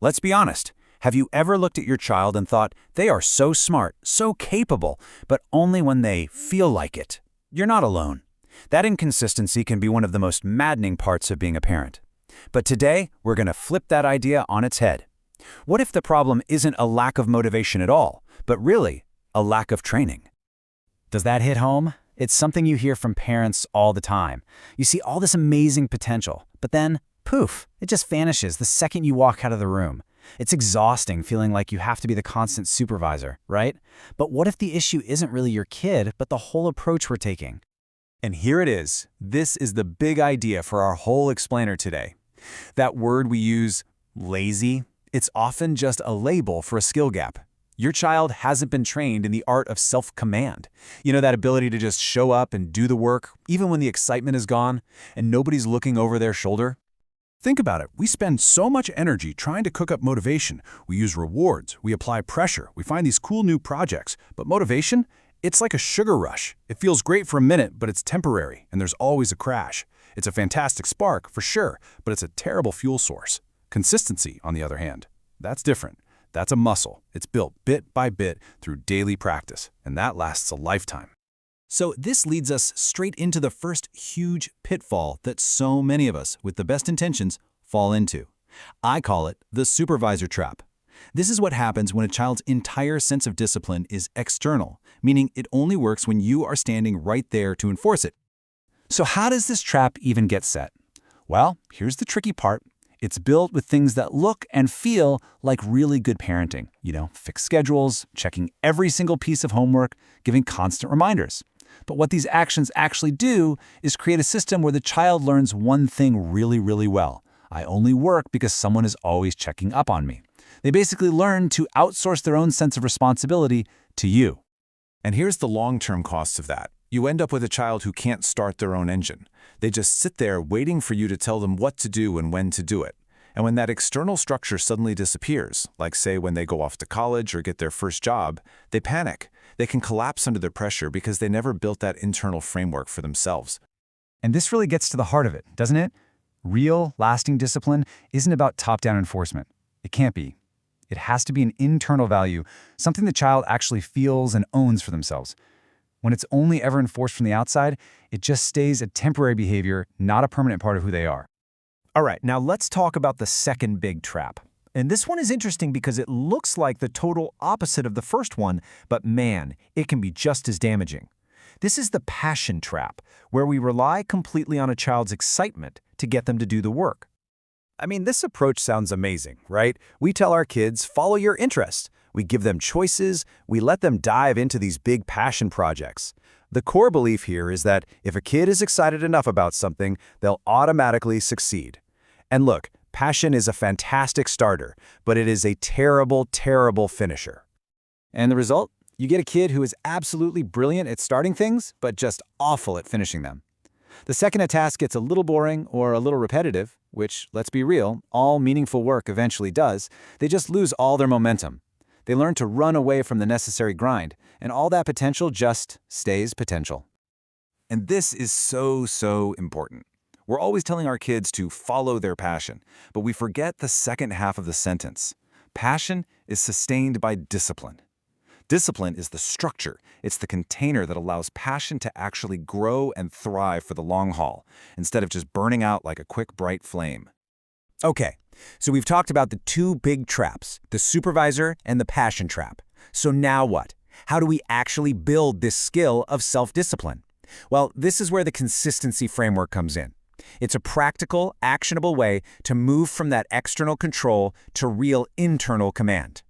Let's be honest. Have you ever looked at your child and thought, they are so smart, so capable, but only when they feel like it? You're not alone. That inconsistency can be one of the most maddening parts of being a parent. But today, we're going to flip that idea on its head. What if the problem isn't a lack of motivation at all, but really a lack of training? Does that hit home? It's something you hear from parents all the time. You see all this amazing potential, but then, poof, it just vanishes the second you walk out of the room. It's exhausting feeling like you have to be the constant supervisor, right? But what if the issue isn't really your kid, but the whole approach we're taking? And here it is. This is the big idea for our whole explainer today. That word we use, lazy, it's often just a label for a skill gap. Your child hasn't been trained in the art of self-command. You know, that ability to just show up and do the work, even when the excitement is gone and nobody's looking over their shoulder. Think about it. We spend so much energy trying to cook up motivation. We use rewards, we apply pressure, we find these cool new projects. But motivation? It's like a sugar rush. It feels great for a minute, but it's temporary, and there's always a crash. It's a fantastic spark, for sure, but it's a terrible fuel source. Consistency, on the other hand, that's different. That's a muscle. It's built bit by bit through daily practice, and that lasts a lifetime. So this leads us straight into the first huge pitfall that so many of us, with the best intentions, fall into. I call it the supervisor trap. This is what happens when a child's entire sense of discipline is external, meaning it only works when you are standing right there to enforce it. So how does this trap even get set? Well, here's the tricky part. It's built with things that look and feel like really good parenting. You know, fixed schedules, checking every single piece of homework, giving constant reminders. But what these actions actually do is create a system where the child learns one thing really, really well. I only work because someone is always checking up on me. They basically learn to outsource their own sense of responsibility to you. And here's the long-term cost of that. You end up with a child who can't start their own engine. They just sit there waiting for you to tell them what to do and when to do it. And when that external structure suddenly disappears, like say when they go off to college or get their first job, they panic. They can collapse under the pressure because they never built that internal framework for themselves. And this really gets to the heart of it, doesn't it? Real, lasting discipline isn't about top-down enforcement. It can't be. It has to be an internal value, something the child actually feels and owns for themselves. When it's only ever enforced from the outside, it just stays a temporary behavior, not a permanent part of who they are. All right, now let's talk about the second big trap. And this one is interesting because it looks like the total opposite of the first one, but man, it can be just as damaging. This is the passion trap, where we rely completely on a child's excitement to get them to do the work. I mean, this approach sounds amazing, right? We tell our kids, follow your interests. We give them choices. We let them dive into these big passion projects. The core belief here is that if a kid is excited enough about something, they'll automatically succeed. And look, passion is a fantastic starter, but it is a terrible, terrible finisher. And the result? You get a kid who is absolutely brilliant at starting things, but just awful at finishing them. The second a task gets a little boring or a little repetitive, which, let's be real, all meaningful work eventually does, they just lose all their momentum. They learn to run away from the necessary grind, and all that potential just stays potential. And this is so important. We're always telling our kids to follow their passion, but we forget the second half of the sentence. Passion is sustained by discipline. Discipline is the structure. It's the container that allows passion to actually grow and thrive for the long haul, instead of just burning out like a quick, bright flame. Okay, so we've talked about the two big traps, the supervisor and the passion trap. So now what? How do we actually build this skill of self-discipline? Well, this is where the consistency framework comes in. It's a practical, actionable way to move from that external control to real internal command.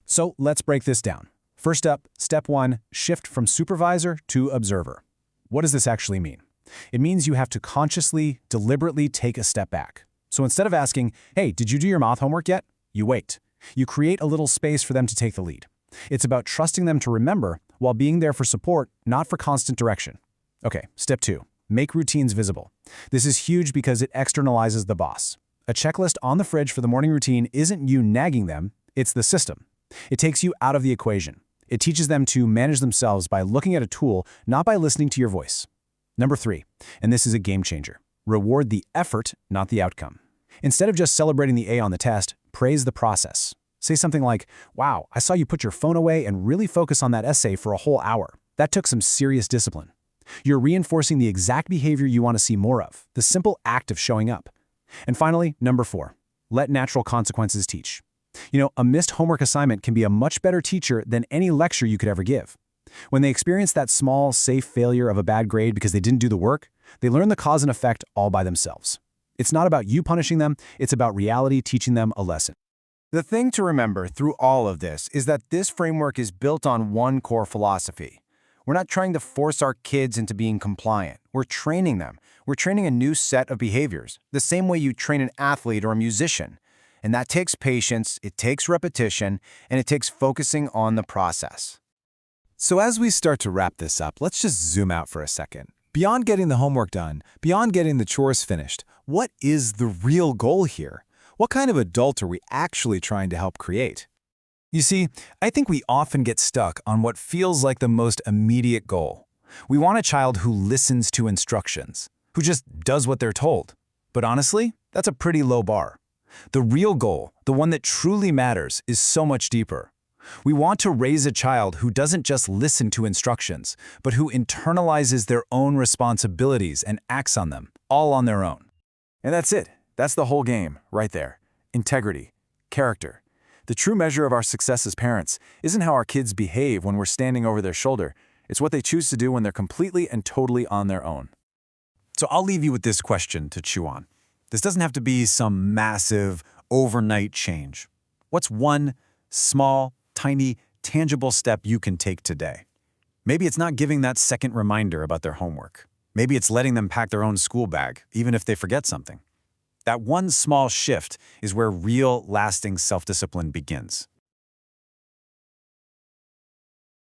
So let's break this down. First up, step 1, shift from supervisor to observer. What does this actually mean? It means you have to consciously, deliberately take a step back. So instead of asking, hey, did you do your math homework yet? You wait. You create a little space for them to take the lead. It's about trusting them to remember while being there for support, not for constant direction. Okay, step 2, make routines visible. This is huge because it externalizes the boss. A checklist on the fridge for the morning routine isn't you nagging them, it's the system. It takes you out of the equation. It teaches them to manage themselves by looking at a tool, not by listening to your voice. Number 3, and this is a game changer. Reward the effort, not the outcome. Instead of just celebrating the A on the test, praise the process. Say something like, "Wow, I saw you put your phone away and really focus on that essay for a whole hour. That took some serious discipline." You're reinforcing the exact behavior you want to see more of, the simple act of showing up. And finally, number 4, let natural consequences teach. A missed homework assignment can be a much better teacher than any lecture you could ever give. When they experience that small, safe failure of a bad grade because they didn't do the work, they learn the cause and effect all by themselves. It's not about you punishing them, it's about reality teaching them a lesson. The thing to remember through all of this is that this framework is built on one core philosophy. We're not trying to force our kids into being compliant. We're training them. We're training a new set of behaviors, the same way you train an athlete or a musician. And that takes patience, it takes repetition, and it takes focusing on the process. So as we start to wrap this up, let's just zoom out for a second. Beyond getting the homework done, beyond getting the chores finished, what is the real goal here? What kind of adult are we actually trying to help create? You see, I think we often get stuck on what feels like the most immediate goal. We want a child who listens to instructions, who just does what they're told. But honestly, that's a pretty low bar. The real goal, the one that truly matters, is so much deeper. We want to raise a child who doesn't just listen to instructions, but who internalizes their own responsibilities and acts on them, all on their own. And that's it. That's the whole game, right there. Integrity, character. The true measure of our success as parents isn't how our kids behave when we're standing over their shoulder. It's what they choose to do when they're completely and totally on their own. So I'll leave you with this question to chew on. This doesn't have to be some massive, overnight change. What's one small, tiny, tangible step you can take today? Maybe it's not giving that second reminder about their homework. Maybe it's letting them pack their own school bag, even if they forget something. That one small shift is where real, lasting self-discipline begins.